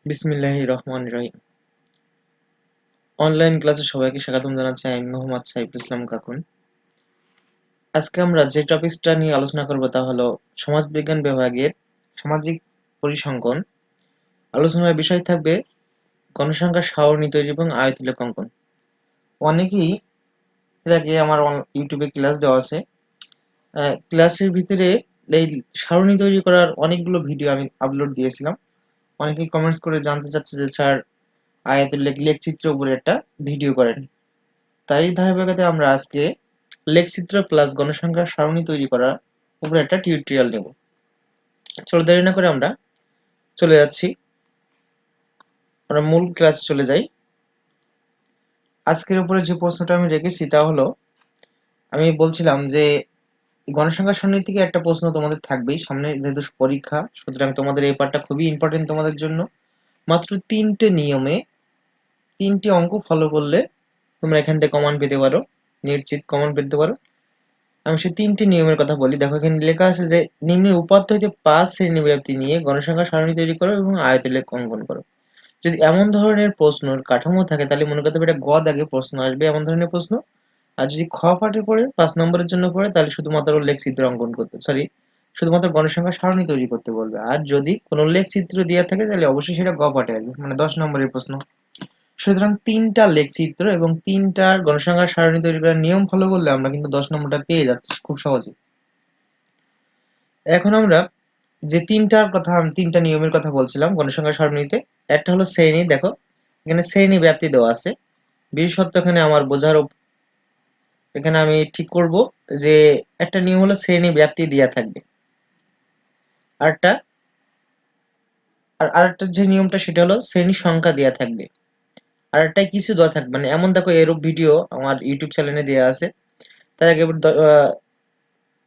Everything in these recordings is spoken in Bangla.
বিসমিল্লাহির রহমানির রহিম। অনলাইন ক্লাসে সবাইকে স্বাগতম জানাচ্ছি। আমি মোহাম্মদ সাইফুল ইসলাম কাকুন। আজকে আমরা যে টপিকসটা নিয়ে আলোচনা করব তা হলো সমাজবিজ্ঞান বিভাগের সামাজিক পরিসংখ্যান। আলোচনার বিষয় থাকবে গণসংখ্যার সারণী তৈরি এবং আয়তলেখ অঙ্কন। অনেকেই এর আগে আমার ইউটিউবে ক্লাস দেওয়া আছে। ক্লাসের ভিতরে এই সারণী তৈরি করার অনেকগুলো ভিডিও আমি আপলোড দিয়েছিলাম। অনেকেই কমেন্টস করে জানতে চাচ্ছে যে স্যার আয়তলেখ লেখচিত্রের উপরে একটা ভিডিও করেন। তাই ধারাবাহিকতায় আমরা আজকে লেখচিত্র প্লাস গণসংখ্যার সারণী তৈরি করার উপরে একটা টিউটোরিয়াল নেব। চলো দেরি না করে আমরা চলে যাচ্ছি, আমরা মূল ক্লাস চলে যাই। আজকের উপরে যে প্রশ্নটা আমি রেখেছি তা হলো, আমি বলছিলাম যে গণসংখ্যা সারণী থেকে একটা প্রশ্ন তোমাদের থাকবেই সামনে, যেহেতু পরীক্ষা, সুতরাং তোমাদের এই পার্টটা খুবই ইম্পর্টেন্ট তোমাদের জন্য। মাত্র তিনটে নিয়মে তিনটি অঙ্ক ফলো করলে তোমরা এখান থেকে কমন পেতে পারো, নিশ্চিত কমন পেতে পারো। আমি সেই তিনটি নিয়মের কথা বলি। দেখো এখানে লেখা আছে যে নিম্নের উপাত্ত হইতে 5 শ্রেণীব্যাপ্তি নিয়ে গণসংখ্যা সারণী তৈরি করো এবং আয়তলেখ অঙ্কন করো। যদি এমন ধরনের প্রশ্নের কাঠামো থাকে তাহলে মনে করতে হবে এটা গ দাগে প্রশ্ন আসবে, এমন ধরনের প্রশ্ন। আর যদি খ পাঠে পড়ে 5 নম্বরের জন্য পড়ে তাহলে শুধুমাত্র লেখচিত্র অঙ্কন করতে, শুধুমাত্র গণসংখ্যা সারণী তৈরি করতে বলবে। আর যদি কোনো লেখচিত্র দেওয়া থাকে তাহলে অবশ্যই সেটা গ পাঠে আসবে, মানে 10 নম্বরের প্রশ্ন। সুতরাং তিনটা লেখচিত্র এবং তিনটার গণসংখ্যার সারণী তৈরি করার নিয়ম ফলো করলে আমরা কিন্তু 10 নম্বরটা পেয়ে যাচ্ছি খুব সহজে। এখন আমরা যে তিনটা নিয়মের কথা বলছিলাম গণসংখ্যা সারণীতে, একটা হলো শ্রেণী। দেখো এখানে শ্রেণী ব্যাপ্তি দেওয়া আছে। বিশেষত এখানে আমার এখানে আমি ঠিক করব যে একটা নিয়ম হলো শ্রেণী ব্যাপ্তি দেওয়া থাকবে। আরেকটা আরেকটা যে নিয়মটা সেটা হলো শ্রেণী সংখ্যা দেওয়া থাকবে। আরেকটাই কিছু দেওয়া থাকবে, মানে এমন দেখো এরূপ ভিডিও আমার ইউটিউব চ্যানেলে দেওয়া আছে। তার আগে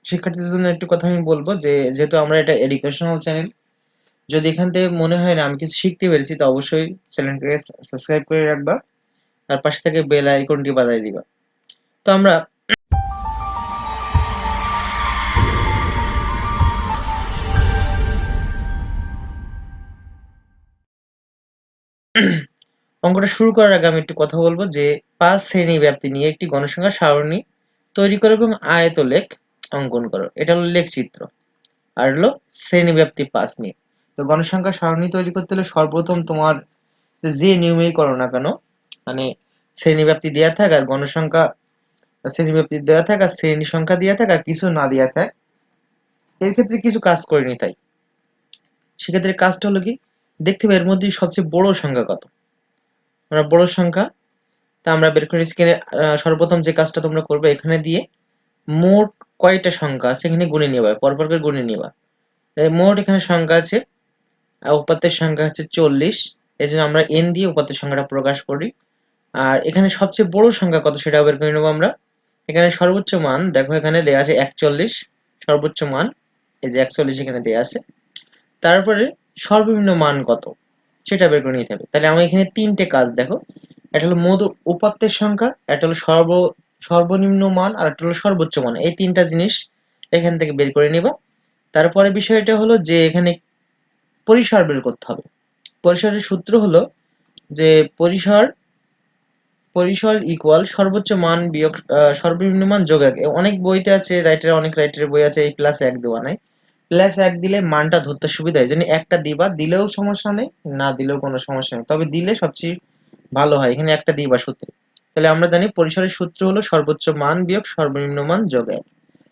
শিক্ষার্থীদের জন্য একটু কথা আমি বলবো যে যেহেতু আমরা এটা এডুকেশনাল চ্যানেল, যদি এখান থেকে মনে হয় না আমি কিছু শিখতে পেরেছি তো অবশ্যই চ্যানেলটাকে সাবস্ক্রাইব করে রাখবা, আর পাশে থেকে বেল আইকনটি বাজায় দিবা। তো আমরা অঙ্কটা শুরু করার আগে আমি একটু কথা বলবো যে 5 শ্রেণী ব্যাপ্তি নিয়ে একটি গণসংখ্যা সারণী তৈরি করো এবং আয়তলেখ অঙ্কন করো। এটা হলো লেখচিত্র, আর হলো শ্রেণী ব্যাপ্তি 5 নিয়ে। তো গণসংখ্যা সারণী তৈরি করতে হলে সর্বপ্রথম তোমার যে নিয়মেই করো না কেন, মানে শ্রেণী ব্যাপ্তি দেওয়া থাক আর শ্রেণী ব্যাপ্তি দেওয়া থাক আর শ্রেণী সংখ্যা দেওয়া থাক আর কিছু না দেওয়া থাক, এর ক্ষেত্রে কিছু কাজ করে নি। তাই সেক্ষেত্রে কাজটা হলো কি, দেখতে হবে এর মধ্যে সবচেয়ে বড় সংখ্যা কত। আমরা বড় সংখ্যা তা আমরা বের করে স্ক্রিনে, সর্বপ্রথম যে কাজটা তোমরা করবে এখানে দিয়ে মোট কয়টা সংখ্যা আছে এখানে গুণে নেবা, পরপর করে গুণে নেবা। মোট এখানে সংখ্যা আছে, উপাত্তের সংখ্যা হচ্ছে 40। এই জন্য আমরা n দিয়ে উপাত্তের সংখ্যাটা প্রকাশ করি। আর এখানে সবচেয়ে বড় সংখ্যা কত সেটা বের করে নেবো আমরা। এখানে সর্বোচ্চ মান দেখো এখানে দেওয়া আছে 41, সর্বোচ্চ মান এই যে 41 এখানে দেওয়া আছে। তারপরে সর্বনিম্ন মান কত সেটা বের করে নিতে হবে। তাহলে আমার এখানে তিনটে কাজ দেখো, একটা হলো মোট উপাত্তের সংখ্যা, একটা হলো সর্বনিম্ন মান, আর একটা হলো সর্বোচ্চ মান। এই তিনটা জিনিস এখান থেকে বের করে নিবা। তারপরে বিষয়টা হলো যে এখানে পরিসর বের করতে হবে। পরিসরের সূত্র হলো যে পরিসর পরিসর ইকুয়াল সর্বোচ্চ মান বিয়োগ সর্বনিম্ন মান যোগ 1। অনেক বইতে আছে, অনেক রাইটারের বই আছে এই +1 দেওয়া নাই। +1 দিলে মানটা ধরতে সুবিধা হয়, জন্য একটা দিবা, দিলেও সমস্যা নেই, না দিলেও কোনো সমস্যা নেই, তবে দিলে সবচেয়ে ভালো হয়। এখানে একটা দিবা সূত্রে। তাহলে আমরা জানি পরিসরের সূত্র হলো সর্বোচ্চ মান বিয়োগ সর্বনিম্ন মান যোগ 1।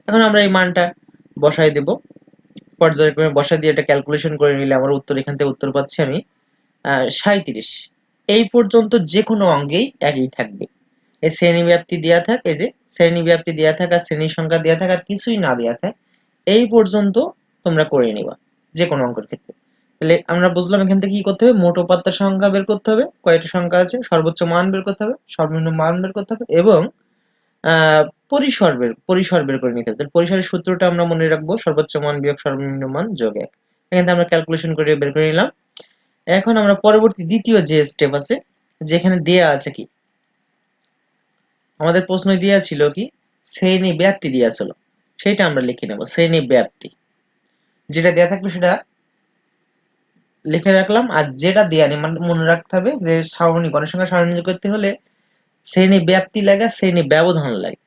এখন আমরা এই মানটা বসাই দেব, পর্যায়ক্রমে বসাই দিয়ে এটা ক্যালকুলেশন করে নিলে আমার উত্তর, এখান থেকে উত্তর পাচ্ছি আমি 37। এই পর্যন্ত যে কোনো অঙ্গেই একই থাকবে। এই শ্রেণী ব্যাপ্তি দেওয়া থাক, এই যে শ্রেণী ব্যাপ্তি দেওয়া থাক আর শ্রেণী সংখ্যা দেওয়া থাক আর কিছুই না দেওয়া থাক, এই পর্যন্ত তোমরা করে নিবা যে কোনো অঙ্কের ক্ষেত্রে। তাহলে আমরা বুঝলাম এখান থেকে কি করতে হবে, মোট উপাত্তের সংখ্যা বের করতে হবে, কয়টা সংখ্যা আছে, সর্বোচ্চ মান বের করতে হবে, সর্বনিম্ন মান বের করতে হবে, এবং আহ পরিসর বের করে নিতে হবে। তাহলে পরিসরের সূত্রটা আমরা মনে রাখবো, সর্বোচ্চ মান বিয়োগ সর্বনিম্ন মান যোগ 1। এখান থেকে আমরা ক্যালকুলেশন করে বের করে নিলাম। এখন আমরা পরবর্তী দ্বিতীয় যে স্টেপ আছে, যেখানে দেয়া আছে কি, আমাদের প্রশ্ন দেয়া ছিল কি শ্রেণী ব্যাপ্তি দেয়া ছিল, সেটা আমরা লিখে নেব। শ্রেণী ব্যাপ্তি যেটা দেয়া থাকবে সেটা লিখে রাখলাম। আর যেটা দেয়া নেই মানে মনে রাখতে হবে যে সারণী গণসংখ্যা সারণী করতে হলে শ্রেণী ব্যাপ্তি লাগে, শ্রেণী ব্যবধান লাগে।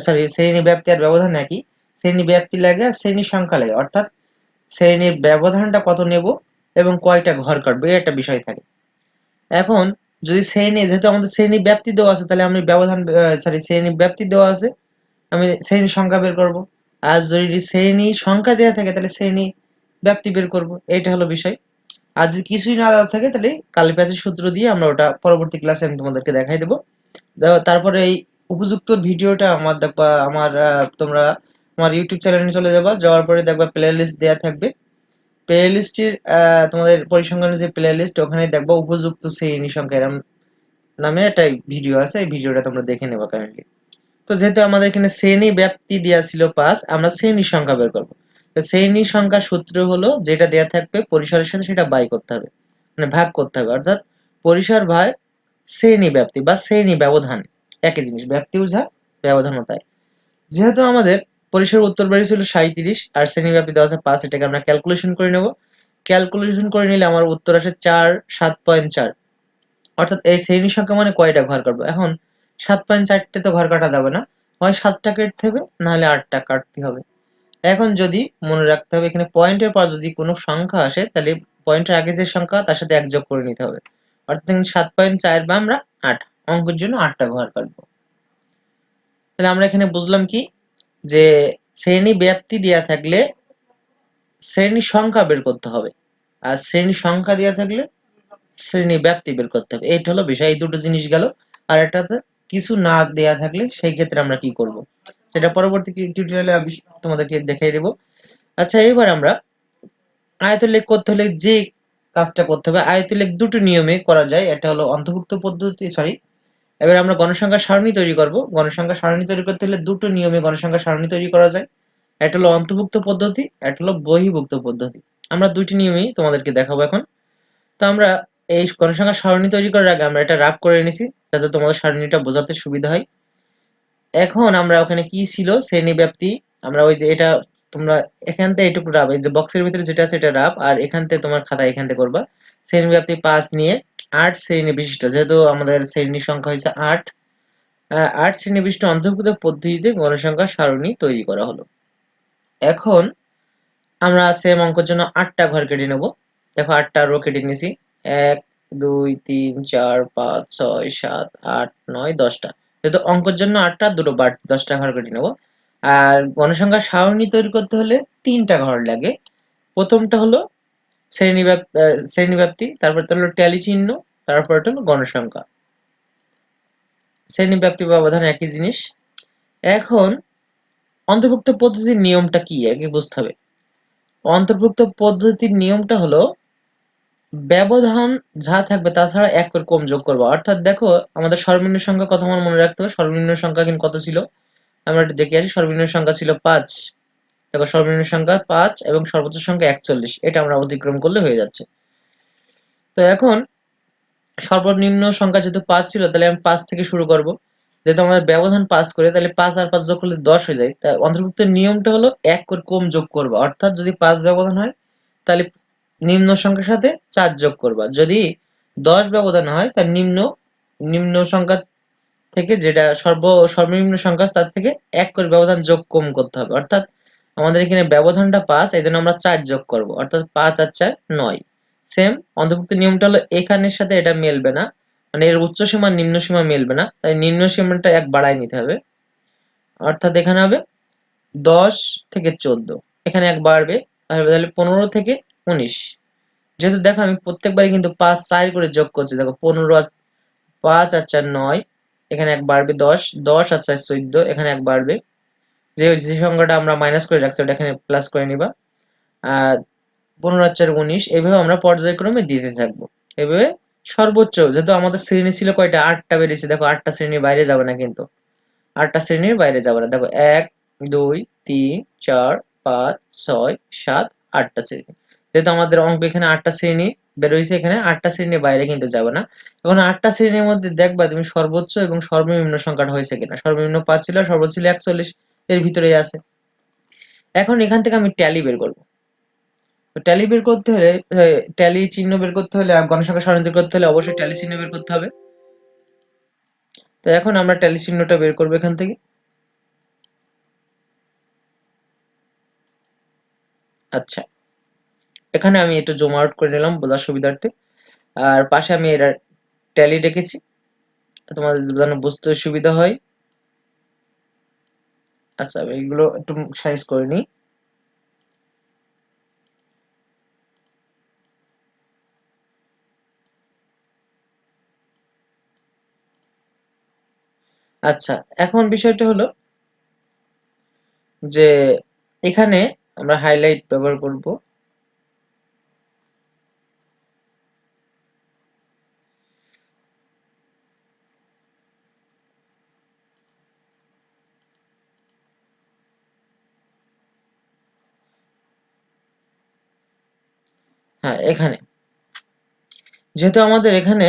সরি, শ্রেণী ব্যাপ্তি আর ব্যবধান একই। শ্রেণী ব্যাপ্তি লাগে আর শ্রেণী সংখ্যা লাগে, অর্থাৎ শ্রেণীর ব্যবধানটা কত নেব এবং কয়টা ঘর কাটবে একটা বিষয় থাকে। এখন যদি শ্রেণী, যেহেতু আমাদের শ্রেণী ব্যাপ্তি দেওয়া আছে, তাহলে আমি ব্যবধান সরি শ্রেণী ব্যাপ্তি দেওয়া আছে, আমি শ্রেণী সংখ্যা বের করব। আর যদি শ্রেণী সংখ্যা দেওয়া থাকে তাহলে শ্রেণী ব্যাপ্তি বের করব। এইটা হলো বিষয়। আর যদি কিছুই না দেওয়া থাকে তাহলে কার্লি প্যাচের সূত্র দিয়ে আমরা ওটা পরবর্তী ক্লাসে আমি তোমাদেরকে দেখাই দেবো। তারপরে এই উপযুক্ত ভিডিওটা আমার দেখবা, আমার তোমরা আমার ইউটিউব চ্যানেলে চলে যাবা, যাওয়ার পরে দেখবা প্লে লিস্ট দেওয়া থাকবে। প্লে লিস্টের তোমাদের পরিসংখ্যানের যে প্লে লিস্ট, ওখানে দেখবা উপযুক্ত শ্রেণী সংখ্যা এরম নামে একটা ভিডিও আছে, এই ভিডিওটা তোমরা দেখে নেবা কাইন্ডলি। তো যেহেতু আমাদের এখানে শ্রেণী ব্যাপ্তি দেওয়া ছিল 5, আমরা শ্রেণীর সংখ্যা বের করবো। তো শ্রেণীর সংখ্যা সূত্র হলো যেটা দেওয়া থাকবে পরিসরের সাথে সেটা বাই করতে হবে, মানে ভাগ করতে হবে, অর্থাৎ পরিসর ভাগ শ্রেণী ব্যাপ্তি বা শ্রেণী ব্যবধান, একই জিনিস, ব্যাপ্তিও যা ব্যবধানও তাই। যেহেতু আমাদের পরিসর উত্তর বেরিয়েছিল 37 আর শ্রেণী ব্যাপ্তি দেওয়া আছে 5, এটাকে আমরা ক্যালকুলেশন করে নেব। ক্যালকুলেশন করে নিলে আমার উত্তর আসে 4 7.4, অর্থাৎ এই শ্রেণী সংখ্যা মানে কয়টা ঘর কাটবো। এখন 7.4 তো ঘর কাটা যাবে না, হয় 7টা কাটতে হবে না হলে 8টা কাটতে হবে। এখন যদি মনে রাখতে হবে এখানে পয়েন্টের পর যদি কোনো সংখ্যা আসে তাহলে পয়েন্টের আগে যে সংখ্যা তার সাথে 1 যোগ করে নিতে হবে, অর্থাৎ 7.4 বা আমরা 8, অঙ্কের জন্য 8টা ঘর কাটবো। তাহলে আমরা এখানে বুঝলাম কি, যে শ্রেণী ব্যাপ্তি দেওয়া থাকলে শ্রেণী সংখ্যা বের করতে হবে, আর শ্রেণী সংখ্যা দেওয়া থাকলে শ্রেণী ব্যাপ্তি বের করতে হবে। এইটা হলো বিষয়, এই দুটো জিনিস গেল। আর এটাতে কিছু না দেয়া থাকলে সেই ক্ষেত্রে আমরা কি করব সেটা পরবর্তী টিউটোরিয়ালে আমি তোমাদেরকে দেখাই দেব। আচ্ছা, এবার আমরা আয়তলেখ করতে হলে যে কাজটা করতে হবে, আয়তলেখ দুটো নিয়মে করা যায়, এটা হলো অন্তর্ভুক্ত পদ্ধতি, সরি। এবার আমরা গণসংখ্যা সারণী তৈরি করব। গণসংখ্যা সারণী তৈরি করতে হলে দুটো নিয়মে গণসংখ্যা সারণী তৈরি করা যায়, একটা হলো অন্তর্ভুক্ত পদ্ধতি, একটা হলো বহির্ভুক্ত পদ্ধতি। আমরা দুইটি নিয়মেই তোমাদেরকে দেখাবো এখন। তো আমরা এই গণসংখ্যা সারণী তৈরি করার আগে আমরা এটা রাফ করে নিছি যাতে তোমাদের সারণীটা বোঝাতে সুবিধা হয়। এখন আমরা ওখানে কি ছিল শ্রেণী ব্যাপ্তি, আমরা ওই যে এটা তোমরা এখান থেকে এইটুকু রাফ, এই যে বক্সের ভিতরে যেটা আছে এটা রাফ, আর এখান থেকে তোমার খাতা এখান থেকে করবা। শ্রেণী ব্যাপ্তি 5 নিয়ে 8 শ্রেণী বিশিষ্ট, যেহেতু আমাদের শ্রেণী সংখ্যা হয়েছে 8, 8 শ্রেণী বিশিষ্ট অন্তর্ভুক্ত পদ্ধতিতে গণসংখ্যা সারণী তৈরি করা হলো। এখন আমরা সেম অঙ্কের জন্য 8টা ঘর কেটে নেব। দেখো 8টা রো কেটে নিয়েছি, 1 2 3 4 5 6 7 8 9 10টা। যেহেতু অঙ্কের জন্য 8টা, দুটো বাড়তি 10টা ঘর কেটে নেব। আর গণসংখ্যা সারণী তৈরি করতে হলে 3টা ঘর লাগে। প্রথমটা হলো শ্রেণীব্যাপ্তি, তারপরটা হলো ট্যালি চিহ্ন, তারপরটা হলো গণসংখ্যা। শ্রেণীব্যাপ্তি ব্যবধান একই জিনিস। এখন অন্তর্ভুক্ত পদ্ধতির নিয়মটা কি আগে বুঝতে হবে। অন্তর্ভুক্ত পদ্ধতির নিয়মটা হলো ব্যবধান যা থাকবে তা ছাড়া 1 করে কম যোগ করবা। অর্থাৎ দেখো আমাদের সর্বনিম্ন সংখ্যা কত আমার মনে রাখতে হবে। সর্বনিম্ন সংখ্যা কিন্তু কত ছিল আমরা একটু দেখে আসি। সর্বনিম্ন সংখ্যা ছিল 5। দেখো সর্বনিম্ন সংখ্যা 5 এবং সর্বোচ্চ সংখ্যা 41, এটা আমরা অতিক্রম করলে হয়ে যাচ্ছে। তো এখন সর্বনিম্ন সংখ্যা যেহেতু 5 ছিল তাহলে আমি 5 থেকে শুরু করব। যেহেতু আমাদের ব্যবধান 5 করে, তাহলে 5 আর 5 যোগ করলে 10 হয়ে যায়। তাই অন্তর্ভুক্ত নিয়মটা হলো 1 করে কম যোগ করবা। অর্থাৎ যদি 5 ব্যবধান হয় তাহলে নিম্ন সংখ্যার সাথে 4 যোগ করবা। যদি 10 ব্যবধান হয় তার নিম্ন নিম্ন সংখ্যা থেকে যেটা সর্বনিম্ন সংখ্যা তার থেকে 1 করে ব্যবধান যোগ কম করতে হবে। অর্থাৎ আমাদের এখানে ব্যবধানটা 5, এই জন্য আমরা 4 যোগ করব, অর্থাৎ 5 আর 4 9। সেম অন্তর্ভুক্ত নিয়মটা হলো এখানের সাথে এটা মেলবে না, মানে এর উচ্চ সীমা নিম্ন সীমা মেলবে না, তাই নিম্ন সীমাটা 1 বাড়ায় নিতে হবে। অর্থাৎ এখানে হবে 10 থেকে 14, এখানে 1 বাড়বে, তাহলে 15 থেকে 19। যেহেতু দেখো আমি প্রত্যেকবারই কিন্তু 5 4 করে যোগ করছি। দেখো 15 আর 5 আর 4 9, এখানে 1 বাড়বে 10, 10 আর 4 14, এখানে 1 বাড়বে। যে সংখ্যাটা আমরা মাইনাস করে রাখছি ওটা এখানে প্লাস করে নিবা। আর 15 আর 4 19, এইভাবে আমরা পর্যায়ক্রমে দিতে থাকবো। এভাবে সর্বোচ্চ, যেহেতু আমাদের শ্রেণী ছিল কয়টা 8টা বেরিয়েছে, দেখো 8টা শ্রেণীর বাইরে যাবে না, কিন্তু 8টা শ্রেণীর বাইরে যাবে না। দেখো 1 2 3 4 5 6 7 8টা শ্রেণী। যেহেতু আমাদের অঙ্ক এখানে 8টা শ্রেণী বের হয়েছে, এখানে 8টা শ্রেণীর বাইরে কিন্তু যাবে না। এখন 8টা শ্রেণীর মধ্যে দেখবা তুমি সর্বোচ্চ এবং সর্বনিম্ন সংখ্যাটা হয়েছে কিনা। সর্বনিম্ন 5 ছিল, সর্বোচ্চ ছিল 41, এর ভিতরেই আছে। এখন এখান থেকে আমি ট্যালি বের করব। ট্যালি বের করতে হলে ট্যালি চিহ্ন বের করতে হলে গণসংখ্যা সারণী বের করতে হলে অবশ্যই ট্যালি চিহ্ন বের করতে হবে। তো এখন আমরা ট্যালি চিহ্নটা বের করবো এখান থেকে। আচ্ছা, এখানে আমি একটু জুম আউট করে নিলাম বোঝার সুবিধার্থে। আর পাশে আমি এটা ট্যালি রেখেছি তোমাদের যেন বুঝতে সুবিধা হয়। আচ্ছা, আমি এগুলো একটু সাইজ করে নিই। আচ্ছা, এখন বিষয়টা হলো যে এখানে আমরা হাইলাইট ব্যবহার করব। হ্যাঁ, এখানে যেহেতু আমাদের এখানে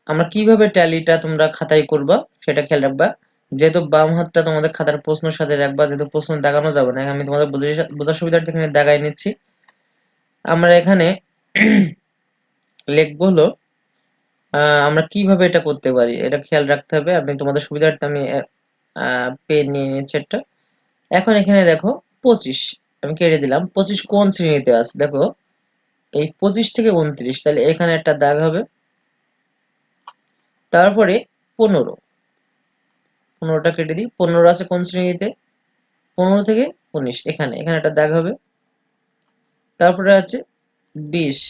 আমরা কিভাবে ট্যালিটা তোমরা খাতায় করবা সেটা খেয়াল রাখবা। যেহেতু বাম হাতটা তোমাদের খাতার প্রশ্নের সাথে রাখবা, যেহেতু প্রশ্ন দাগানো যাবে না, আমি তোমাদের বোঝার সুবিধার্থে এখানে দাগাই নিচ্ছি। আমরা এখানে লিখবো হলো আমরা কিভাবে এটা করতে পারি এটা খেয়াল রাখতে হবে। আমি তোমাদের সুবিধার্থে আমি পেন নিয়ে নিচ্ছি একটা। এখন এখানে দেখো 25 আমি কেটে দিলাম। 25 কোন শ্রেণীতে আছে দেখো, এই 25 থেকে 29, তাহলে এখানে একটা দাগ হবে। তারপরে 15, 15টা কেটে দিই। 15 আছে কোন শ্রেণীতে, 15 থেকে 19, এখানে এখানে একটা দাগ হবে। তারপরে আছে 20,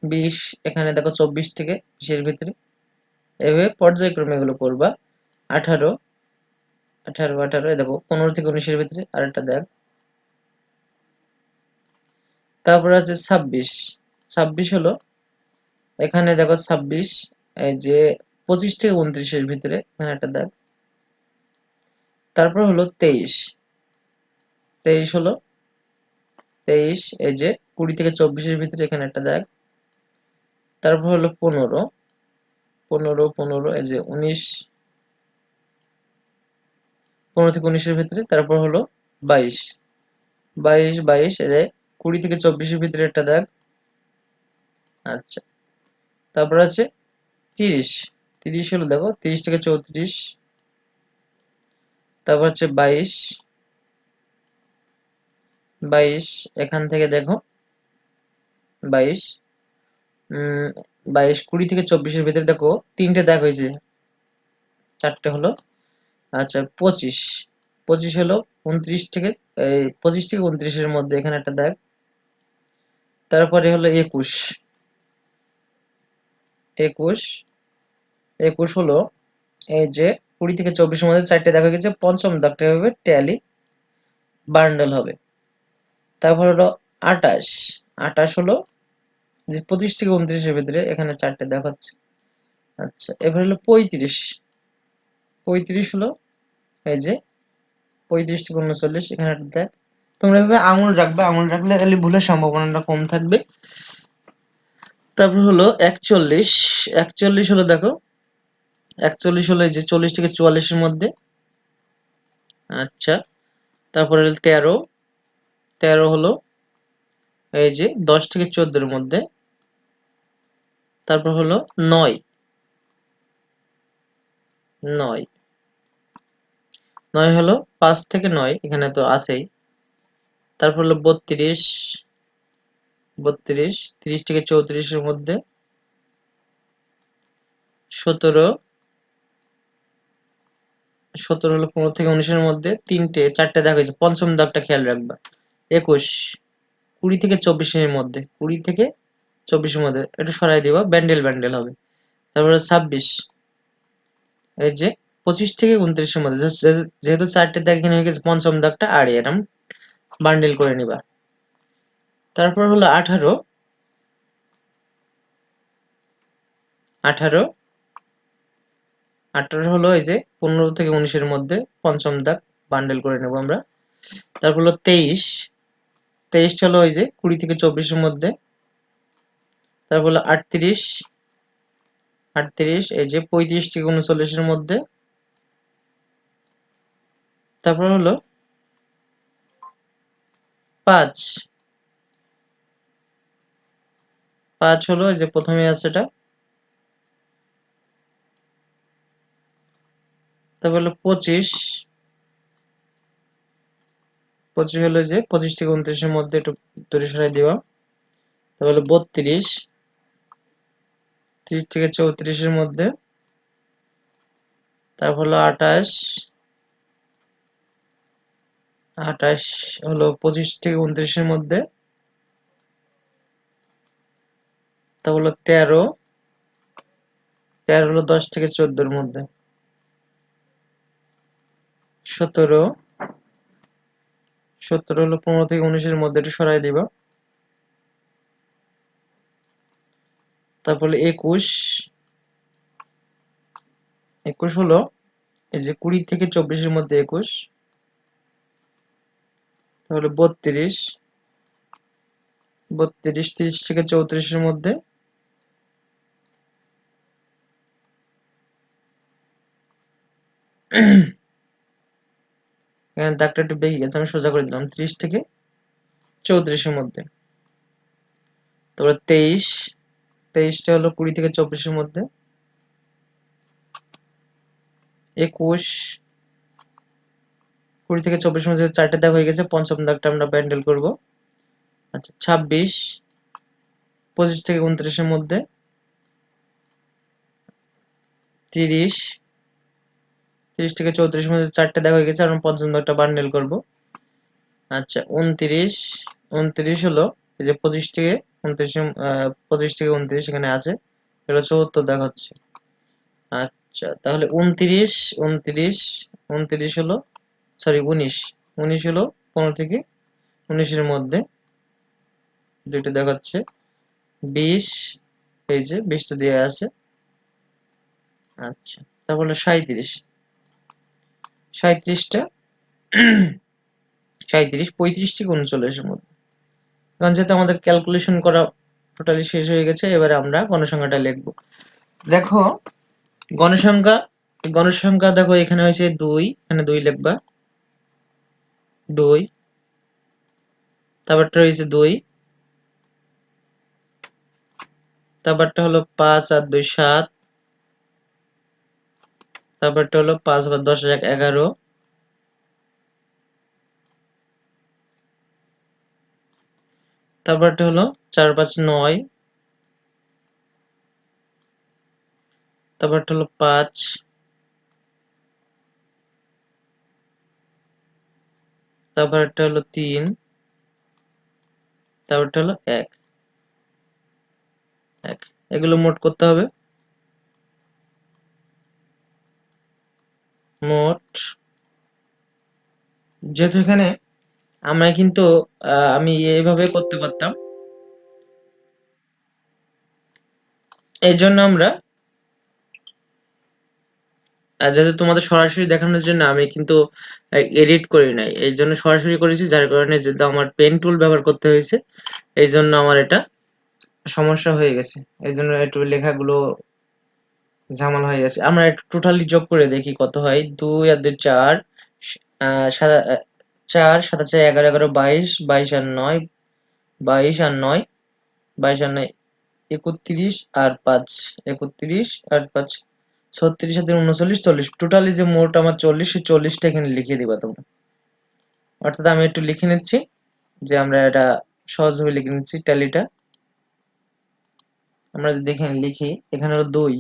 20 এখানে দেখো 24 থেকে 20 এর ভিতরে, এভাবে পর্যায়ক্রমে এগুলো করবা। 18, 18, 18 দেখো 15 থেকে 19 এর ভিতরে আরেকটা দাগ। তারপরে আছে 26, 26 হলো এখানে দেখো 26, এই যে 25 থেকে 29 এর ভিতরে এখানে একটা দাগ। তারপর হলো 23, 23 হলো 23 এই যে 20 থেকে 24 এর ভিতরে এখানে একটা দাগ। তারপর হলো 15, 15, 15 এই যে 19, 15 থেকে 19 এর ভিতরে। তারপর হলো 22, 22, 22 এই যে 20 থেকে 24 এর ভিতরে একটা দাগ। আচ্ছা, তারপর আছে 30, 30 হলো দেখো 30 থেকে 34। তারপর হচ্ছে 22, 22 এখান থেকে দেখো 22, 22, 20 থেকে 24 এর ভিতরে দেখো তিনটে দাগ হয়েছে, চারটে হলো। আচ্ছা, 25, 25 হলো 29 থেকে 25 থেকে 29 এর মধ্যে এখানে একটা দাগ। তারপরে হলো 21, 21, 21 হলো এই যে 20 থেকে 24 এর মধ্যে চারটে দাগ হয়ে গেছে, পঞ্চম দাগটা হবে ট্যালি বান্ডেল হবে। তারপর হলো 28, 28 হলো যে 25 থেকে 29 এর ভিতরে এখানে চারটে দাগ হচ্ছে। আচ্ছা, এবার হলো 35, 35 হলো এই যে 35 থেকে 39 এখানে একটা দাগ। তোমরা এভাবে আঙুল রাখবে, আঙুল রাখলে তাহলে ভুলের সম্ভাবনাটা কম থাকবে। তারপর হলো 41, 41 হলো দেখো 41 হলো এই যে 40 থেকে 44 এর মধ্যে। আচ্ছা, তারপরে হলো 13, 13 হলো এই যে 10 থেকে 14 এর মধ্যে। তারপর হলো 9, 9, 9 হলো 5 থেকে 9 এখানে তো আছেই। তারপর হলো 32, 32, 30 থেকে 34 এর মধ্যে। 17, 17 হলো 15 থেকে 19 এর মধ্যে, চারটে দাগ হয়েছে, পঞ্চম দাগটা খেয়াল রাখবা। 21, 20 থেকে 24 এর মধ্যে, 20 থেকে 24 এর মধ্যে একটু সরাই দিবা, ব্যান্ডেল ব্যান্ডেল হবে। তারপরে 26 এই যে 25 থেকে 29 এর মধ্যে, যেহেতু চারটে দাগ এখানে হয়ে গেছে, পঞ্চম দাগটা আর এরম বান্ডেল করে নিবা। তারপর হলো 18, 18, 18 হলো এই যে 15 থেকে 19 এর মধ্যে, পঞ্চম দাগ বান্ডেল করে নেব আমরা। তারপর হলো 23, 23 হলো ওই যে 20 থেকে 24 এর মধ্যে। তারপর হলো 38, 38 এই যে 35 থেকে 39 এর মধ্যে। তারপর হলো 5, 5 হলো এই যে প্রথমে আছে এটা, তারপর হলো 25, 25 হলো যে 25 থেকে 29 এর মধ্যে একটু দূরে সরাই দিবা। তারপর হলো 32, 30 থেকে 34 এর মধ্যে। তারপর হলো 28, 28 হলো 25 থেকে 29 এর মধ্যে। তারপর হলো 13, 13 হলো 10 থেকে 14 এর মধ্যে। 17, 17 হলো 15 থেকে 19 এর মধ্যে, একটু সরাই দিবা। তারপর হলো 21, 21 হলো এই যে 20 থেকে 24 এর মধ্যে 21। তাহলে 32, 32 30 থেকে 34 এর মধ্যে। এখানে দাগটা একটু বেঁকে গেছে, আমি সোজা করে দিলাম। 30 থেকে 34 এর মধ্যে। তারপরে 23, 23টা হলো 20 থেকে 24 এর মধ্যে। 21, 20 থেকে 24 এর মধ্যে 4টে দাগ হয়ে গেছে, পঞ্চম দাগটা আমরা ব্যান্ডেল করব। আচ্ছা 26, 25 থেকে 29 এর মধ্যে। 30, 30 থেকে 34 এর মধ্যে 4টে দাগ হয়ে গেছে, আমরা পঞ্চম দাগটা বান্ডেল করব। আচ্ছা 29, 29 হলো এই যে 25 থেকে 29 25 থেকে 29 এখানে আছে, এটা 74 দাগ হচ্ছে। আচ্ছা তাহলে 29, 29, 29 হলো সরি 19, 19 হলো 15 থেকে 19 এর মধ্যে, দুইটা দেখাচ্ছে। 20, এই যে 20টা দেওয়া আছে। আচ্ছা তারপর হলো 37, 37টা 37, 35 থেকে 39 এর মধ্যে। কারণ যেহেতু আমাদের ক্যালকুলেশন করা টোটালি শেষ হয়ে গেছে, এবারে আমরা গণসংখ্যাটা লিখব। দেখো গণসংখ্যা, গণসংখ্যা দেখো এখানে হয়েছে 2, এখানে 2 লিখবা, 2। তারপরটা হয়েছে 2, তারপরটা হলো 5 আর 2 7, তারপরটা হলো 5 আর 10 11, তারপরটা হলো 4 5 9, তারপরটা হলো 5, তারপরটা হলো 3, তারপরটা হলো 1, 1। এগুলো মোট করতে হবে। মোট, যেহেতু এখানে আমরা কিন্তু আমি এইভাবে করতে পারতাম, এই জন্য আমরা যেহেতু তোমাদের সরাসরি দেখানোর জন্য আমি কিন্তু এডিট করি নাই, এই জন্য সরাসরি করেছি, যার কারণে যেহেতু আমার পেন টুল ব্যবহার করতে হয়েছে, এই জন্য আমার এটা সমস্যা হয়ে গেছে, এই জন্য একটু লেখাগুলো ঝামেলা হয়ে গেছে। আমরা একটু টোটালি যোগ করে দেখি কত হয়। 2 আর 2 4, 4 7 4 11 11 22, 22 আর 9, 22 আর 9, 22 আর 9 31 আর 5, 31 আর 5 36 আর 39 40। টোটালি যে মোট আমার 40, সেই 40টা এখানে লিখে দিবা তোমরা। অর্থাৎ আমি একটু লিখে নিচ্ছি, যে আমরা এটা সহজভাবে লিখে নিচ্ছি ট্যালিটা। আমরা যদি এখানে লিখি, এখানে হলো 2,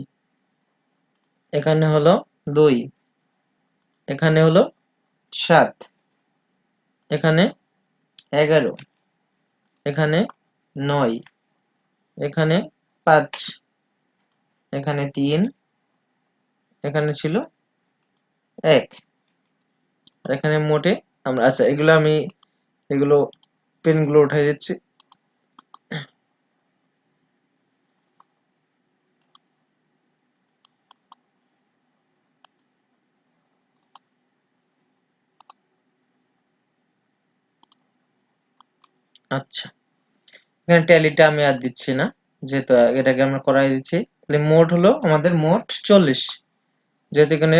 এখানে হলো 2, এখানে হলো 7, এখানে 11, এখানে 9, এখানে 5, এখানে 3, এখানে ছিল 1, আর এখানে মোটে আমরা, আচ্ছা এগুলো আমি এগুলো পেনগুলো উঠাই দিচ্ছি। আচ্ছা এখানে ট্যালিটা আমি আর দিচ্ছি না, যেহেতু এটাকে আমরা করাই দিচ্ছি। তাহলে মোট হলো আমাদের মোট 40। যেহেতু এখানে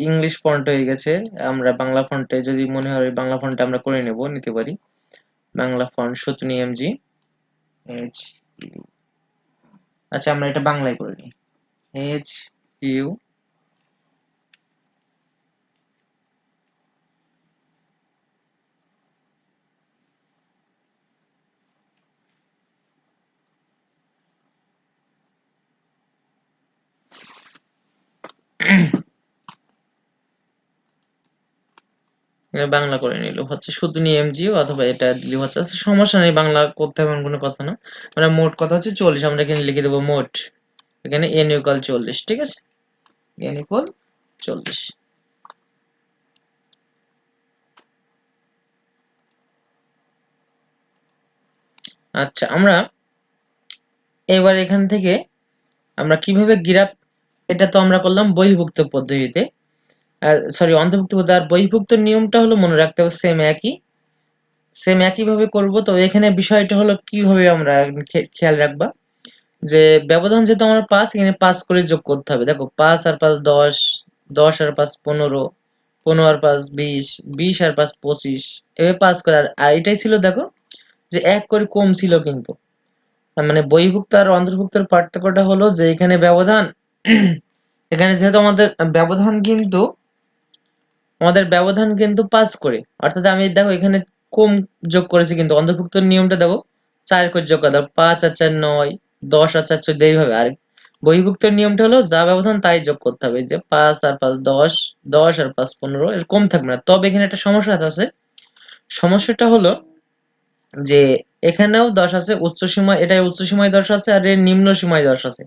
ইংলিশ ফন্ট হয়ে গেছে, আমরা বাংলা ফন্টে যদি মনে হয় বাংলা ফন্টে আমরা করে নিতে পারি। বাংলা ফন্ট শতুনি এমজি এইচ আচ্ছা আমরা এটা বাংলায় করে নিই। এইচ ইউ বাংলা করে নিল হচ্ছে শুধু নিয়ে এমজিও অথবা এটা দিলে হচ্ছে আচ্ছা, সমস্যা নেই, বাংলা করতে হবে এমন কোনো কথা না। মানে মোট কথা হচ্ছে 40, আমরা এখানে লিখে দেবো মোট, এখানে n ইকুয়াল 40, ঠিক আছে, n ইকুয়াল 40। আচ্ছা আমরা এবার এখান থেকে আমরা কিভাবে গ্রাফ, এটা তো আমরা করলাম বহির্ভুক্ত পদ্ধতিতে, সরি অন্তর্ভুক্ত পদ্ধতি। আর বহির্ভুক্ত নিয়মটা হলো মনে রাখতে হবে সেম একই ভাবে করব। তো এখানে বিষয়টা হলো কিভাবে আমরা খেয়াল রাখবা যে ব্যবধান যেহেতু আমরা 5, এখানে 5 করে যোগ করতে হবে। দেখো 5 আর 5 10, 10 আর 5 15, 15 আর 5 20, 20 আর 5 25, এভাবে 5 করে। আর এটাই ছিল দেখো যে এক করে কম ছিল কিন্তু। তার মানে বহির্ভুক্ত আর অন্তর্ভুক্তের পার্থক্যটা হলো যে এখানে ব্যবধান এখানে যেহেতু আমাদের ব্যবধান কিন্তু 5 করে, অর্থাৎ আমি দেখো এখানে কম যোগ করেছি, কিন্তু অন্তর্ভুক্ত নিয়মটা দেখো 4 করে যোগ করা, 5 আর 4 9, 10 আর 4 14 এইভাবে। আর বহির্ভুক্ত নিয়মটা হলো যা ব্যবধান তাই যোগ করতে হবে, যে 5 আর 5 10, 10 আর 5 15, এর কম থাকবে না। তবে এখানে একটা সমস্যা আছে, সমস্যাটা হলো যে এখানেও 10 আছে উচ্চ সীমা, এটাই উচ্চ সীমায় 10 আছে আর এর নিম্ন সীমায় 10 আছে।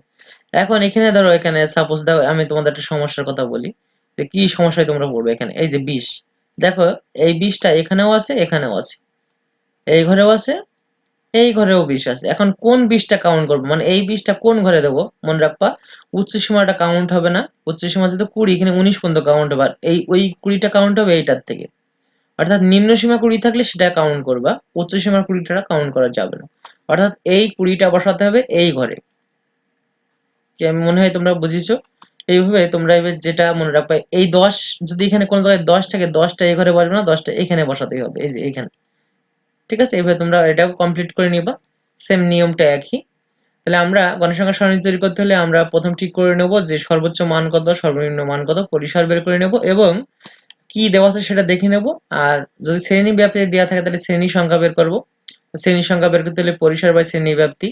এখন এখানে ধরো, এখানে সাপোজ দেখো আমি তোমাদের একটা সমস্যার কথা বলি, যে কি সমস্যায় তোমরা পড়বে। এখানে এই যে 20, দেখো এই 20টা এখানেও আছে, এখানেও আছে, এই ঘরেও আছে, এই ঘরেও 20 আছে। এখন কোন 20টা কাউন্ট করবো, মানে এই 20টা কোন ঘরে দেবো? মনে রাখবা উচ্চ সীমাটা কাউন্ট হবে না, উচ্চ সীমা যেহেতু 20, এখানে 19 পর্যন্ত কাউন্ট হবে, আর এই ওই 20টা কাউন্ট হবে এইটার থেকে। অর্থাৎ নিম্ন সীমা 20 থাকলে সেটা কাউন্ট করবা, উচ্চ সীমার 20টা কাউন্ট করা যাবে না। অর্থাৎ এই 20টা বসাতে হবে এই ঘরে। কি আমি মনে হয় তোমরা বুঝিছো। এইভাবে তোমরা এবার যেটা মনে রাখবে, এই 10 যদি এখানে কোনো জায়গায় 10 থাকে, 10টা এই ঘরে বসবে না, 10টা এখানে বসাতেই হবে, এই যে এখানে। ঠিক আছে, এইভাবে তোমরা এটাও কমপ্লিট করে নিবা, সেম নিয়মটা একই। তাহলে আমরা গণসংখ্যা সারণী তৈরি করতে হলে আমরা প্রথম ঠিক করে নেব যে সর্বোচ্চ মান কত, সর্বনিম্ন মান কত, পরিসর বের করে নেব এবং কি দেওয়া আছে সেটা দেখে নেব। আর যদি শ্রেণী ব্যাপ্তি দেওয়া থাকে তাহলে শ্রেণী সংখ্যা বের করব, শ্রেণী সংখ্যা বের করতে হলে পরিসর বাই শ্রেণী ব্যাপ্তি।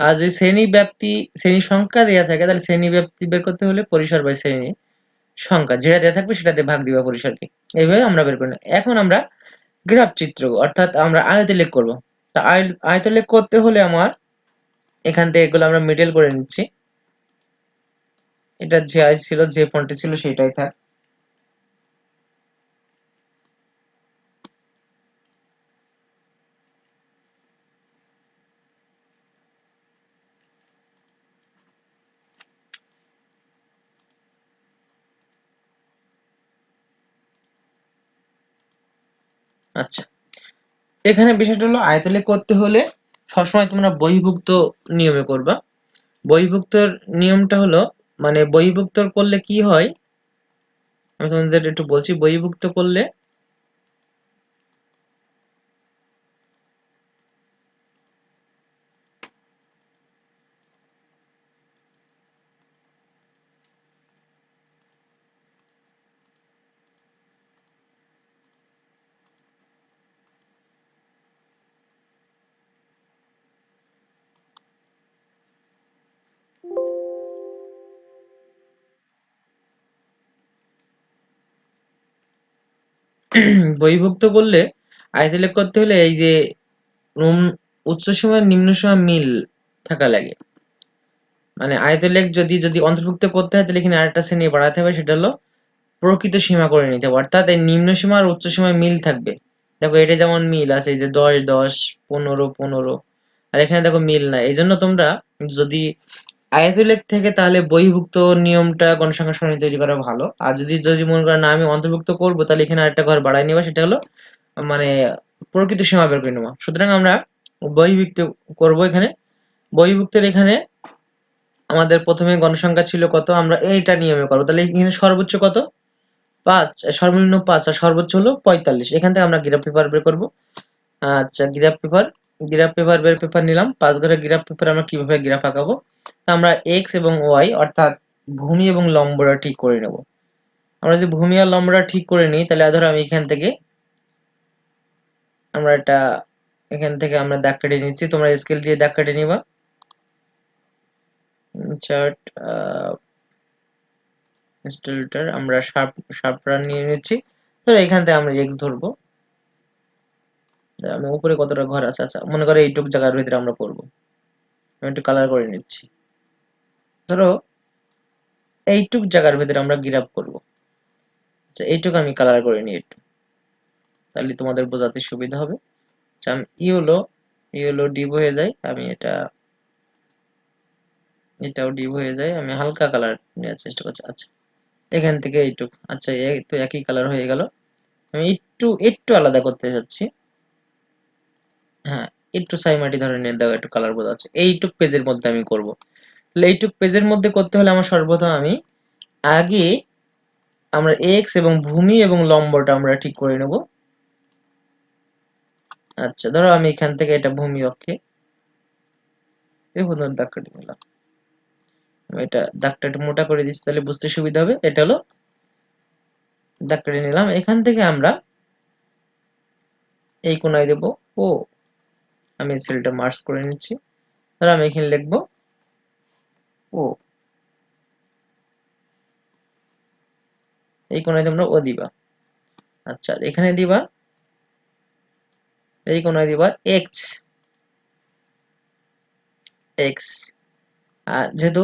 আর যদি শ্রেণী সংখ্যা দেওয়া থাকে তাহলে শ্রেণী ব্যাপ্তি বের করতে হলে পরিসর বাই শ্রেণী সংখ্যা, যেটা দেওয়া থাকবে সেটাতে ভাগ দিবা পরিসরকে। এইভাবে আমরা বের করি। এখন আমরা গ্রাফ চিত্র অর্থাৎ আমরা আয়তলেখ করব। তা আয়তলেখ করতে হলে আমার এখান থেকে এগুলো আমরা মিডল করে নিচ্ছি। এটা যে আই ছিল, যে ফন্টে ছিল সেটাই থাক। আচ্ছা, এখানে বিষয়টা হলো আয়তলেখ করতে হলে সবসময় তোমরা বহির্ভুক্ত নিয়মে করবা। বহির্ভুক্তর নিয়মটা হলো, মানে বহির্ভুক্ত করলে কি হয় আমি তোমাদের একটু বলছি। বহির্ভুক্ত করলে বহির্ভুক্ত করলে আয়তলেখ করতে হলে এই যে উচ্চ সীমা নিম্ন সীমা মিল থাকা লাগে। মানে আয়তলেখ যদি যদি অন্তর্ভুক্ত করতে হয় তাহলে এখানে আরেকটা শ্রেণী বাড়াতে হবে, সেটা হলো প্রকৃত সীমা করে নিতে হবে। অর্থাৎ এই নিম্ন সীমা আর উচ্চ সীমায় মিল থাকবে। দেখো এটা যেমন মিল আছে, এই যে 10 10, 15 15, আর এখানে দেখো মিল নাই। এই জন্য তোমরা যদি আয়তলেখ থেকে তাহলে বহির্ভুক্ত নিয়মটা গণসংখ্যা সারণী তৈরি করা ভালো। আর যদি যদি মনে করো না আমি অন্তর্ভুক্ত করবো, তাহলে এখানে আরেকটা ঘর বাড়াই নেবা, সেটা হলো মানে প্রকৃত সীমা বের করে নেওয়া। সুতরাং আমরা বহির্ভুক্ত করব। এখানে বহির্ভুক্তের এখানে আমাদের প্রথমে গণসংখ্যা ছিল কত, আমরা এইটা নিয়মে করবো। তাহলে এখানে সর্বোচ্চ কত 5, সর্বনিম্ন 5, আর সর্বোচ্চ হলো 45। এখান থেকে আমরা গ্রাফ পেপার বের করবো। আচ্ছা গ্রাফ পেপার নিলাম 5 ঘরে গ্রাফ পেপার। আমরা কিভাবে গ্রাফ আঁকাবো, আমরা এক্স এবং ওয়াই অর্থাৎ ভূমি এবং লম্বটা ঠিক করে নেব। আমরা যদি ভূমি আর লম্বটা ঠিক করে নিই, তাহলে ধরো আমি এখান থেকে আমরা দাগ কেটে নিচ্ছি, তোমরা স্কেল দিয়ে দাগ কেটে নিবা। চার্ট স্টিলটার আমরা শার্পটা নিয়ে নিচ্ছি। ধরো এখান থেকে আমরা এক্স ধরবো। আমি উপরে কতটা ঘর আছে, আচ্ছা মনে করো এইটুক জায়গার ভিতরে আমরা করবো। আমি একটু কালার করে নিচ্ছি। ধরো এইটুক জায়গার ভিতরে আমরা গিরাপ করবো। আচ্ছা এইটুকু আমি কালার করে নিই একটু, তাহলে তোমাদের বোঝাতে সুবিধা হবে। আচ্ছা আমি ইয়েলো ডিপ হয়ে যায়, আমি এটাও ডিপ হয়ে যায়, আমি হালকা কালার নেওয়ার চেষ্টা করছি। আচ্ছা এখান থেকে এইটুক, আচ্ছা এই তো একই কালার হয়ে গেল। আমি একটু একটু আলাদা করতে চাচ্ছি। হ্যাঁ, একটু সাইমাটি ধরে নিয়ে দাও, একটু কালার বোঝা যাচ্ছে। এইটুক পেজের মধ্যে আমি করব। তাহলে এইটুক পেজের মধ্যে করতে হলে আমার সর্বপ্রথম আগে আমরা এক্স এবং ভূমি এবং লম্বটা আমরা ঠিক করে নেব। আচ্ছা ধরো আমি এখান থেকে এটা ভূমি অক্ষে এই পর্যন্ত দাগ কেটে নিলাম। এটা দাগটা একটু মোটা করে দিচ্ছি, তাহলে বুঝতে সুবিধা হবে। এটা হলো দাগ কেটে নিলাম। এখান থেকে আমরা এই কোণায় দেব ও, আমি সেলটা মার্জ করে নিচ্ছি। ধরো আমি এখানে লিখবো ও, এই কোণায় তোমরা ও দিবা। আচ্ছা এখানে দিবা, এই কোণায় দিবা এক্স এক্স। আর যেহেতু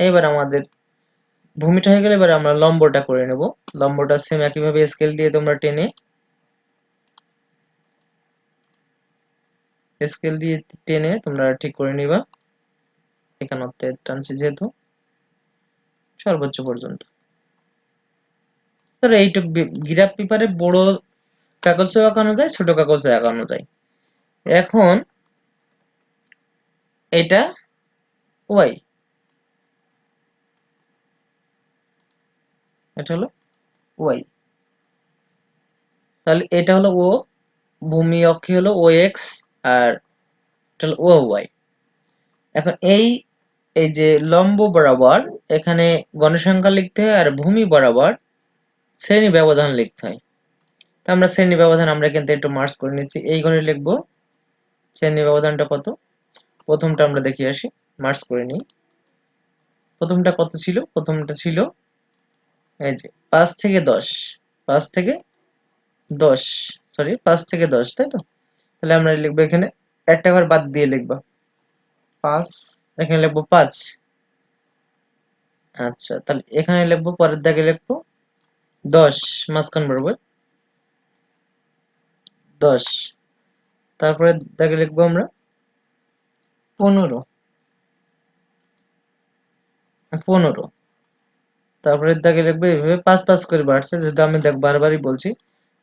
এবার আমাদের ভূমিটা হয়ে গেলে, এবার আমরা লম্বটা করে নেব। লম্বটা সেম একইভাবে স্কেল দিয়ে তোমরা টেনে তোমরা ঠিক করে নিবা। এখানে টানছি যেহেতু সর্বোচ্চ পর্যন্ত। ধরো এইটুক গ্রাফ পেপারে বড় কাগজে আঁকানো যায়, ছোট কাগজে আঁকানো যায়। এখন এটা ওয়াই, এটা হলো ওয়াই, তাহলে এটা হলো ও, ভূমি অক্ষে হলো ও এক্স, আর এটা হলো ও ওয়াই। এখন এই এই যে লম্ব বরাবর এখানে গণসংখ্যা লিখতে হয়, আর ভূমি বরাবর শ্রেণী ব্যবধান লিখতে হয়। তো আমরা শ্রেণী ব্যবধান আমরা কিন্তু একটু মার্জ করে নিচ্ছি। এই ঘরে লিখবো শ্রেণী ব্যবধানটা কত। প্রথমটা আমরা দেখে আসি, মার্জ করে নিই। প্রথমটা কত ছিল? প্রথমটা ছিল এই যে 5 থেকে 10, 5 থেকে 10, সরি 5 থেকে 10, তাই তো? তাহলে আমরা লিখবো এখানে একটা ঘর বাদ দিয়ে লিখবো 5, এখানে লিখবো 5। আচ্ছা তাহলে এখানে লিখবো, পরের দাগে লিখবো 10, মাঝখান বরাবর 10। তারপরে দাগে লিখবো আমরা 15, 15। তারপরে দাগে লিখবো এইভাবে 5 5 করে বাড়ছে, যেহেতু আমি দেখ বারবারই বলছি।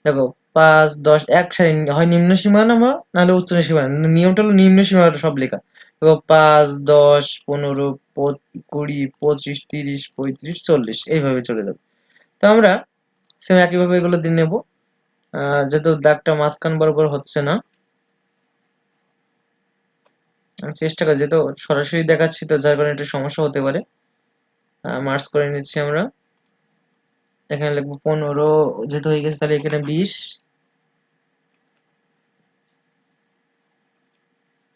দেখো 5 10 এক সারি হয় নিম্ন সীমানা বা নাহলে উচ্চ সীমানা, নিয়মটা হলো নিম্ন সীমানা সব লেখা। দেখো 5 10 15 20 25 30 35 40 এইভাবে চলে যাবে। তো আমরা সেম একইভাবে এগুলো দিয়ে নেব। যেহেতু দাগটা মাঝখান বরাবর হচ্ছে না, আমি চেষ্টা করি, যেহেতু সরাসরি দেখাচ্ছি তো যার কারণে একটা সমস্যা হতে পারে। মার্জ করে নিচ্ছি আমরা। এখানে লিখবো 15, যেহেতু হয়ে গেছে তাহলে এখানে 20,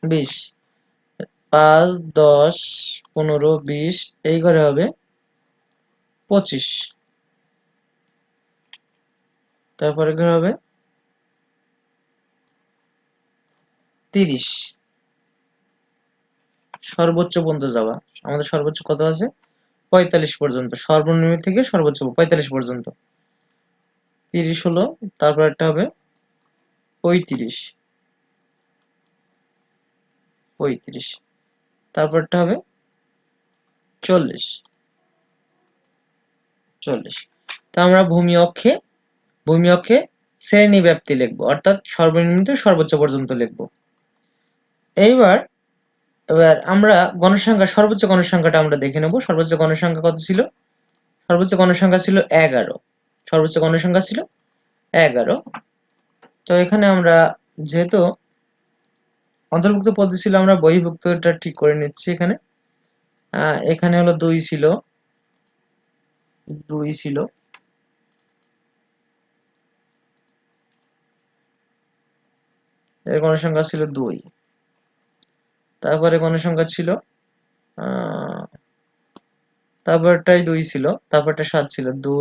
20 5 10 15 20 এই ঘরে হবে 25, তারপরে ঘরে হবে 30। সর্বোচ্চ পর্যন্ত যাওয়া, আমাদের সর্বোচ্চ কত আছে? 45 পর্যন্ত, সর্বনিম্ন থেকে সর্বোচ্চ 45 পর্যন্ত। 30 হলো, তারপর একটা হবে 35, 35, তারপরটা হবে 40, 40। তো আমরা ভূমি অক্ষে শ্রেণী ব্যাপ্তি লিখবো, অর্থাৎ সর্বনিম্ন থেকে সর্বোচ্চ পর্যন্ত লিখবো। এইবার এবার আমরা গণসংখ্যা, সর্বোচ্চ গণসংখ্যাটা আমরা দেখে নেব। সর্বোচ্চ গণসংখ্যা কত ছিল? সর্বোচ্চ গণসংখ্যা ছিল 11, সর্বোচ্চ গণসংখ্যা ছিল 11। তো এখানে আমরা যেহেতু অন্তর্ভুক্ত পদ্ধতি ছিল, আমরা বহির্ভুক্তটা ঠিক করে নিচ্ছি এখানে। এখানে হলো 2 ছিল, 2 ছিল, এর গণসংখ্যা ছিল 2। তারপরে গণসংখ্যা ছিল আহ তারপরটাই 2 ছিল, তারপরটা 7 ছিল, 2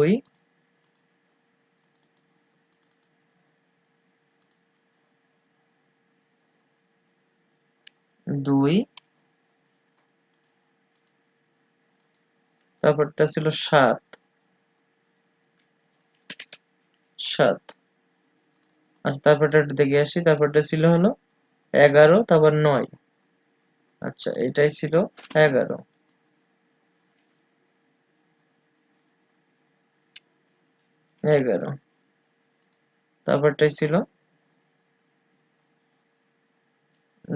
2, তারপরটা ছিল 7 7। আচ্ছা, তারপরটা একটু দেখে আসি, তারপরটা ছিল হলো 11, তারপর 9। আচ্ছা, এটাই ছিল 11, 11। তারপরটাই ছিল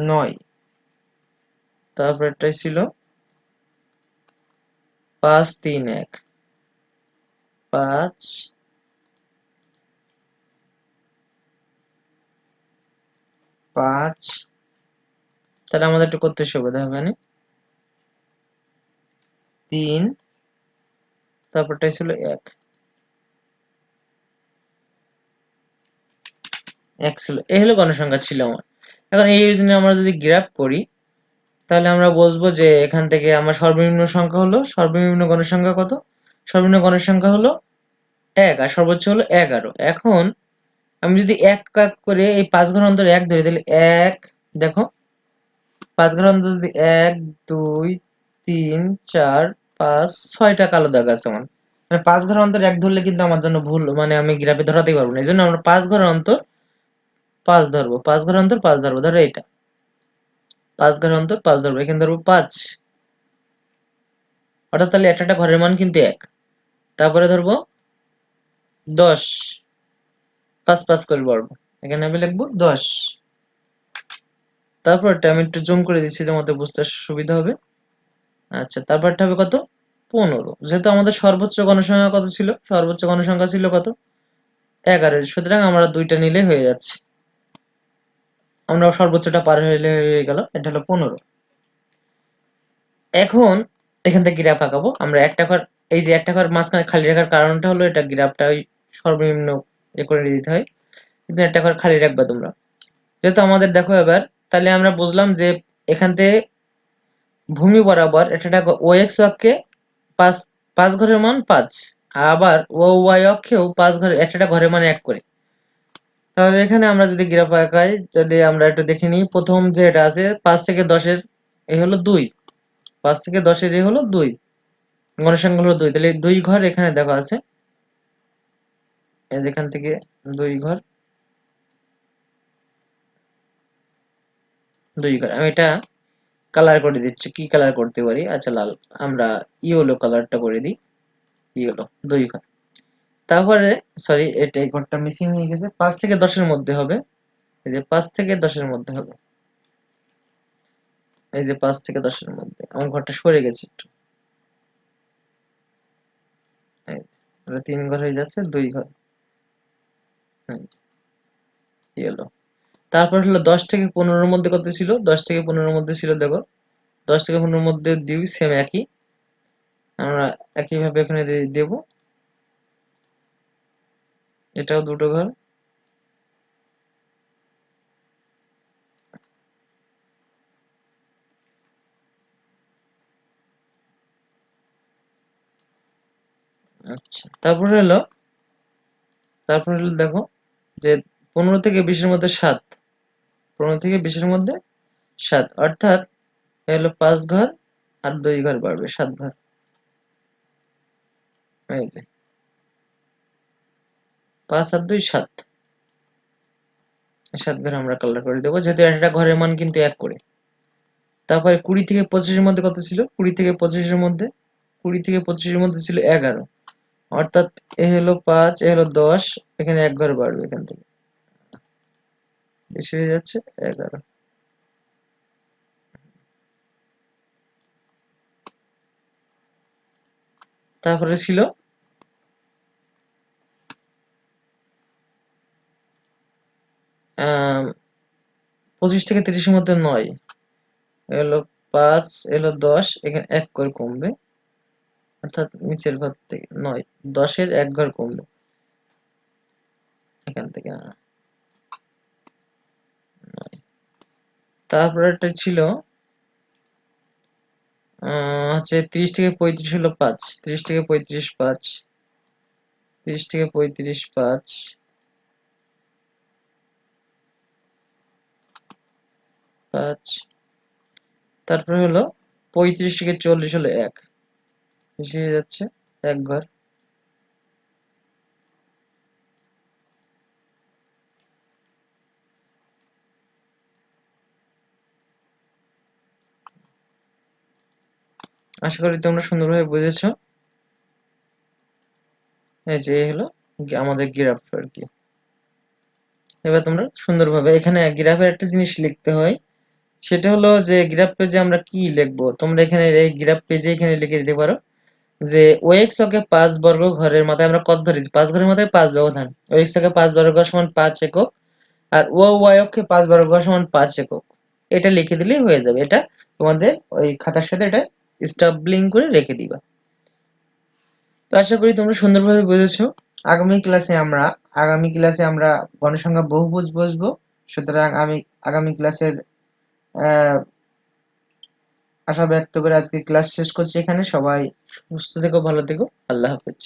9। তারপরটাই ছিল 5 3 1, 5 5। তাহলে আমাদের একটু করতে সুবিধা হবে না? 3, তারপরটাই ছিল 1, 1 ছিল। এই হলো গণসংখ্যা ছিল আমার। এখন এই জন্য আমরা যদি গ্রাফ করি, তাহলে আমরা বুঝবো যে এখান থেকে আমার সর্বনিম্ন সংখ্যা হলো, সর্বনিম্ন গণসংখ্যা কত? সর্বনিম্ন গণসংখ্যা হলো 1 আর সর্বোচ্চ হলো 11। এখন আমি যদি 1 কাক করে এই 5 ঘর অন্তর 1 ধরি, তাহলে 1, দেখো 5 ঘর অন্তর যদি 1 2 3 4 5 6টা কালো দাগ আছে আমার। মানে 5 ঘর অন্তর 1 ধরলে কিন্তু আমার জন্য ভুল, মানে আমি গ্রাফে ধরাতেই পারবো না। এই জন্য আমরা 5 ঘর অন্তর 5 ধরবো, 5 ঘর অন্তর 5 ধরবো। ধরো এইটা 5 ঘর অন্তর 5 ধরবো, এখানে ধরবো 5, অর্থাৎ তাহলে একটা ঘরের মান কিন্তু 1। তারপরে ধরবো 10, 5 5 করে বাড়বো, এখানে আমি লিখবো 10। তারপরটা আমি একটু জুম করে দিচ্ছি তোমাদের বুঝতে সুবিধা হবে। আচ্ছা, তারপরটা হবে কত? 15। যেহেতু আমাদের সর্বোচ্চ গণসংখ্যা কত ছিল? সর্বোচ্চ গণসংখ্যা ছিল কত? 11। সুতরাং আমরা দুইটা নিলে হয়ে যাচ্ছে, আমরা সর্বোচ্চটা পার হইলে হয়ে গেল। এটা হলো 15। এখন এখান থেকে গ্রাফ আঁকাবো আমরা। একটা ঘর, এই যে একটা ঘর মাঝখানে খালি রাখার কারণটা হলো এটা গ্রাফটা ওই সর্বনিম্ন এ করে দিতে হয়, কিন্তু একটা ঘর খালি রাখবা তোমরা। যেহেতু আমাদের দেখো এবার, তাহলে আমরা বুঝলাম যে এখান থেকে ভূমি বরাবর এটা ও এক্স অক্ষে 5 5 ঘরের মান 5, আবার ও ওয়াই অক্ষেও 5 ঘরে একটা ঘরের মান 1 করে। তাহলে এখানে আমরা যদি গ্রাফ আঁকাই, তাহলে আমরা একটু দেখে নিই। প্রথম যে এটা আছে 5 থেকে 10-এর এই হলো 2, 5 থেকে 10-এর এই হলো 2, গণসংখ্যা হলো 2। তাহলে 2 ঘর এখানে দেখা আছে, এই যেখান থেকে 2 ঘর, 2 ঘর। আমি এটা কালার করে দিচ্ছি, কি কালার করতে পারি? আচ্ছা, লাল। আমরা ইয়েলো কালারটা করে দিই, ইয়েলো। 2 ঘর। তারপরে সরি, এটা এই ঘরটা মিসিং হয়ে গেছে। 5 থেকে 10-এর মধ্যে হবে, এই যে 5 থেকে 10-এর মধ্যে হবে, এই যে 5 থেকে 10-এর মধ্যে। আমার ঘরটা সরে গেছে একটু, এই যে 3 ঘর হয়ে যাচ্ছে, 2 ঘর। হুম, ইয়েলো। তারপর হলো 10 থেকে 15-এর মধ্যে কত ছিল? 10 থেকে 15-এর মধ্যে ছিল, দেখো 10 থেকে 15-এর মধ্যে 2, সেম একই। আমরা একইভাবে এখানে দেব, এটাও দুটো ঘর। আচ্ছা, তারপর হলো দেখো যে 15 থেকে 20-এর মধ্যে 7, 15 থেকে 20-এর মধ্যে 7, অর্থাৎ এ হলো 5 ঘর আর 2 ঘর বাড়বে, 7 ঘর। এই যে 5 আর 2 7, 7 ঘর আমরা কালার করে দেবো, যেহেতু একটা ঘরের মান কিন্তু 1 করে। তারপরে 20 থেকে 25-এর মধ্যে কত ছিল? 20 থেকে 25-এর মধ্যে, 20 থেকে 25-এর মধ্যে ছিল 11, অর্থাৎ এ হলো 5, এ হলো 10, এখানে 1 ঘর বাড়বে, এখান থেকে বেশি হয়ে যাচ্ছে 11। তারপরে ছিল 25 থেকে 30-এর মধ্যে 9, এ হলো 5 এলো 10, এখানে 1 করে কমবে, অর্থাৎ নিচের ঘর থেকে 9, 10 এর 1 ঘর কমবে এখান থেকে। তারপরে একটা ছিল হচ্ছে 30 থেকে 35 হলো 5, 30 থেকে 35 5, 30 থেকে 35 5, 5, তারপরে হলো 35 থেকে 40 হলো 1, বেশি হয়ে যাচ্ছে 1 ঘর। আশা করি তোমরা সুন্দরভাবে বুঝেছো। এই যে এই হলো আমাদের গ্রাফ আর কি। এবার তোমরা সুন্দরভাবে এখানে গ্রাফের একটা জিনিস লিখতে হয়, সেটা হলো যে গ্রাফ পেজে আমরা কি লিখবো, তোমরা এখানে এই গ্রাফ পেজে এখানে লিখে দিতে পারো যে ওএক্স অকে 5 বর্গ ঘরের মাথায় আমরা কত ধরেছি, 5 ঘরের মাথায় 5 ব্যবধান, ওএক্স অকে 5 বর্গ ঘর সমান 5 একক, আর ও ওয়াই অক্ষে 5 বর্গ ঘর সমান 5 একক। এটা লিখে দিলেই হয়ে যাবে। এটা তোমাদের ওই খাতার সাথে এটা স্টাবলিং করে রেখে দিবা। তো আশা করি তোমরা সুন্দরভাবে বুঝেছো। আগামী ক্লাসে আমরা গণসংখ্যা বহুভুজ বসবো। সুতরাং আমি আগামী ক্লাসের আহ আশা ব্যক্ত করে আজকে ক্লাস শেষ করছি এখানে। সবাই সুস্থ থেকো, ভালো থেকো। আল্লাহ হাফেজ।